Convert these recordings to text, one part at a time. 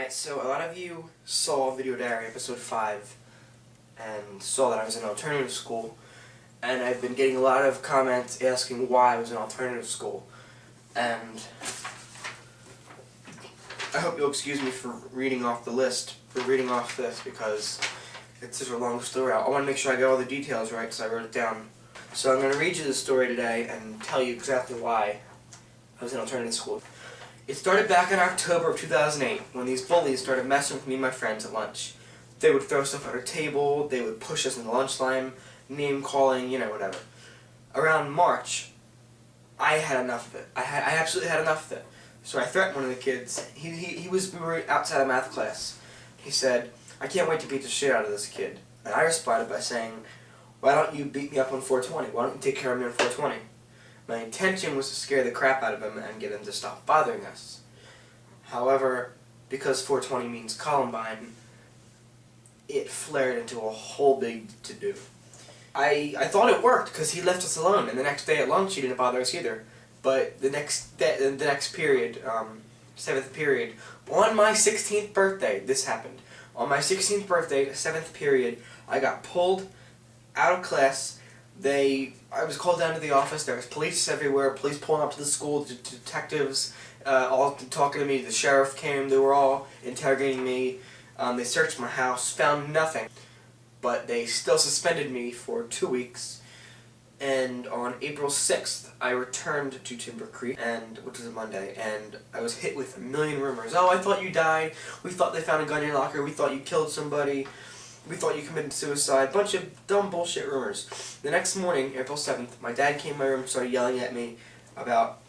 Alright, so a lot of you saw Video Diary episode 5 and saw that I was in alternative school, and I've been getting a lot of comments asking why I was in alternative school, and I hope you'll excuse me for reading off the list, for reading off this, because it's such a long story. I want to make sure I get all the details right, because I wrote it down. So I'm going to read you the story today and tell you exactly why I was in alternative school. It started back in October of 2008, when these bullies started messing with me and my friends at lunch. They would throw stuff at our table, they would push us in the lunch line, name calling, you know, whatever. Around March, I had enough of it. I absolutely had enough of it. So I threatened one of the kids. We were outside of math class. He said, "I can't wait to beat the shit out of this kid." And I responded by saying, "Why don't you beat me up on 420? Why don't you take care of me on 420? My intention was to scare the crap out of him and get him to stop bothering us. However, because 420 means Columbine, it flared into a whole big to-do. I thought it worked because he left us alone, and the next day at lunch he didn't bother us either. But the next period, 7th period, on my 16th birthday, this happened. On my 16th birthday, 7th period, I got pulled out of class. I was called down to the office. There was police everywhere, police pulling up to the school, detectives all talking to me. The sheriff came. They were all interrogating me. They searched my house, found nothing. But they still suspended me for 2 weeks. And on April 6th, I returned to Timber Creek, which was a Monday, and I was hit with a million rumors. "Oh, I thought you died. We thought they found a gun in your locker. We thought you killed somebody. We thought you committed suicide." Bunch of dumb bullshit rumors. The next morning, April 7th, my dad came in my room and started yelling at me about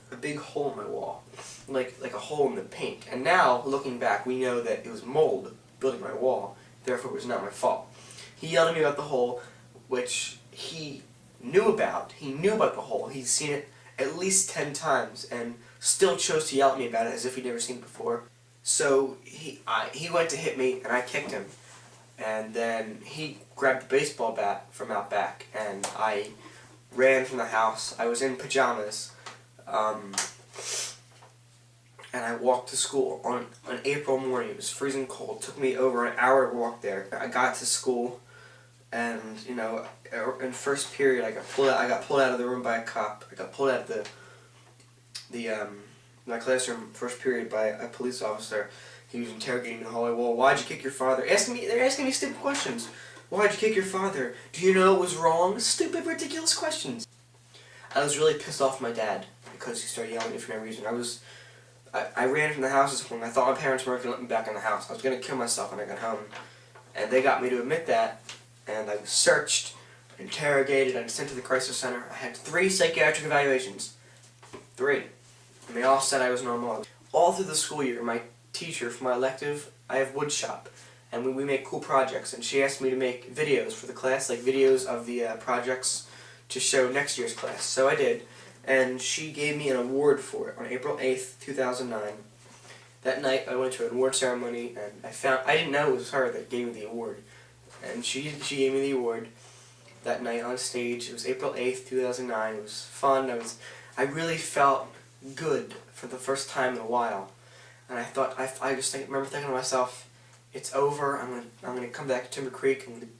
a big hole in my wall. Like a hole in the paint. And now, looking back, we know that it was mold building my wall. Therefore, it was not my fault. He yelled at me about the hole, which he knew about. He knew about the hole. He's seen it at least 10 times and still chose to yell at me about it as if he'd never seen it before. So he went to hit me, and I kicked him. And then he grabbed a baseball bat from out back, and I ran from the house. I was in pajamas, and I walked to school on an April morning. It was freezing cold. It took me over an hour to walk there. I got to school, and you know, in first period, I got pulled out of the room by a cop. I got pulled out of my classroom first period by a police officer. He was interrogating me in the hallway. "Well, why'd you kick your father?" They're asking me stupid questions. "Why'd you kick your father? Do you know it was wrong?" Stupid, ridiculous questions. I was really pissed off at my dad because he started yelling at me for no reason. I ran from the house this morning. I thought my parents weren't going to let me back in the house. I was going to kill myself when I got home. And they got me to admit that. And I was searched, interrogated, I was sent to the crisis center. I had 3 psychiatric evaluations. 3. And they all said I was normal. All through the school year, my teacher for my elective, I have wood shop, and we make cool projects, and she asked me to make videos for the class, like videos of the projects to show next year's class. So I did, and she gave me an award for it on April 8th, 2009. That night I went to an award ceremony, and I didn't know it was her that gave me the award, and she gave me the award that night on stage. It was April 8th, 2009. It was fun. I really felt good for the first time in a while. And I thought, I just remember thinking to myself, it's over. I'm gonna come back to Timber Creek, and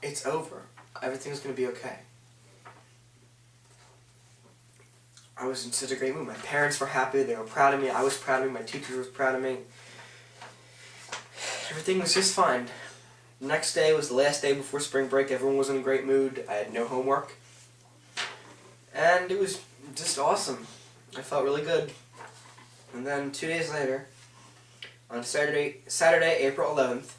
it's over. Everything's gonna be okay. I was in such a great mood. My parents were happy. They were proud of me. I was proud of me. My teachers were proud of me. Everything was just fine. The next day was the last day before spring break. Everyone was in a great mood. I had no homework, and it was just awesome. I felt really good. And then 2 days later, on Saturday, April 11th,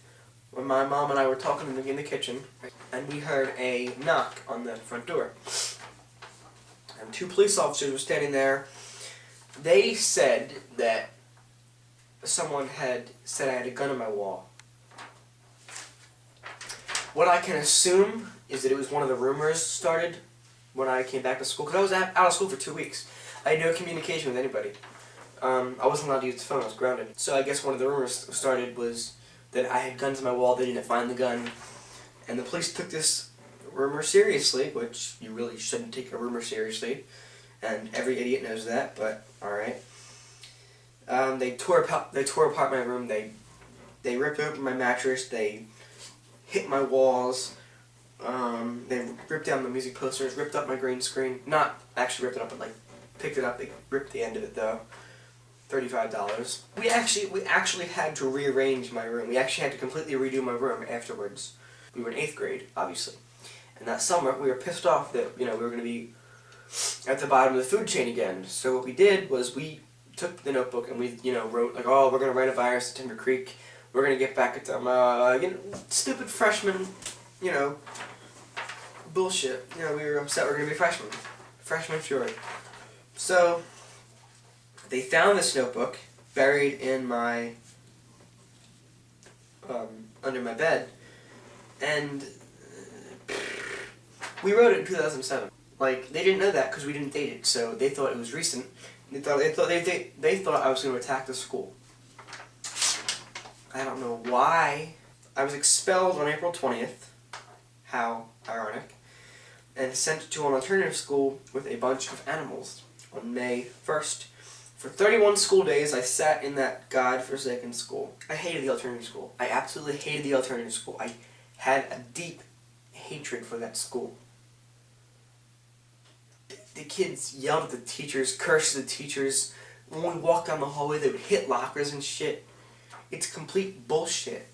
when my mom and I were talking in the kitchen, and we heard a knock on the front door. And 2 police officers were standing there. They said that someone had said I had a gun on my wall. What I can assume is that it was one of the rumors started when I came back to school, because I was out of school for 2 weeks. I had no communication with anybody. I wasn't allowed to use the phone. I was grounded. So I guess one of the rumors started was that I had guns on my wall. They didn't find the gun, and the police took this rumor seriously, which you really shouldn't take a rumor seriously, and every idiot knows that. But all right. They tore apart my room. They ripped open my mattress. They hit my walls. They ripped down the music posters. Ripped up my green screen. Not actually ripped it up, but like picked it up. They ripped the end of it though. $35. We actually had to rearrange my room. We actually had to completely redo my room afterwards. We were in 8th grade, obviously. And that summer, we were pissed off that, we were going to be at the bottom of the food chain again. So what we did was we took the notebook and we, wrote, like, oh, we're going to write a virus at Timber Creek. We're going to get back at them. Stupid freshman, bullshit. We were upset we were going to be freshmen. Freshman fury. So they found this notebook buried in my, under my bed. And we wrote it in 2007. Like, they didn't know that because we didn't date it, so they thought it was recent. They thought I was going to attack the school. I don't know why. I was expelled on April 20th. How ironic. And sent to an alternative school with a bunch of animals on May 1st. For 31 school days, I sat in that godforsaken school. I hated the alternative school. I absolutely hated the alternative school. I had a deep hatred for that school. The kids yelled at the teachers, cursed at the teachers. When we walked down the hallway, they would hit lockers and shit. It's complete bullshit.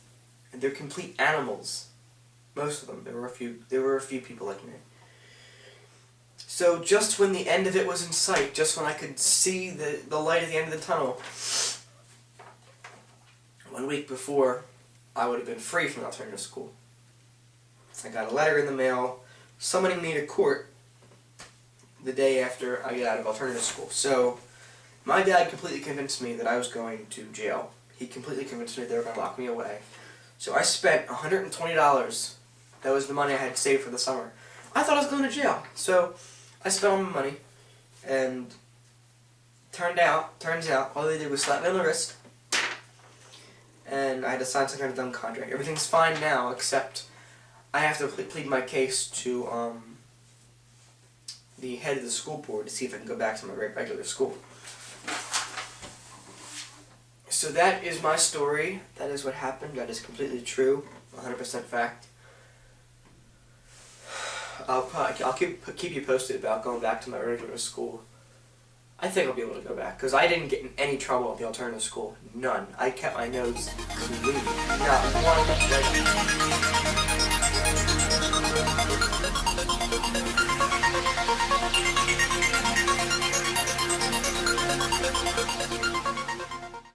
And they're complete animals. Most of them. There were a few people like me. So just when the end of it was in sight, just when I could see the light at the end of the tunnel, 1 week before I would have been free from alternative school, I got a letter in the mail summoning me to court the day after I got out of alternative school. So my dad completely convinced me that I was going to jail. He completely convinced me they were going to lock me away. So I spent $120. That was the money I had saved for the summer. I thought I was going to jail. So I spent all my money, and turns out, all they did was slap me on the wrist, and I had to sign some kind of dumb contract. Everything's fine now, except I have to plead my case to the head of the school board to see if I can go back to my regular school. So that is my story. That is what happened. That is completely true. 100% fact. I'll keep you posted about going back to my regular school. I think I'll be able to go back, because I didn't get in any trouble at the alternative school. None. I kept my nose clean. Not one.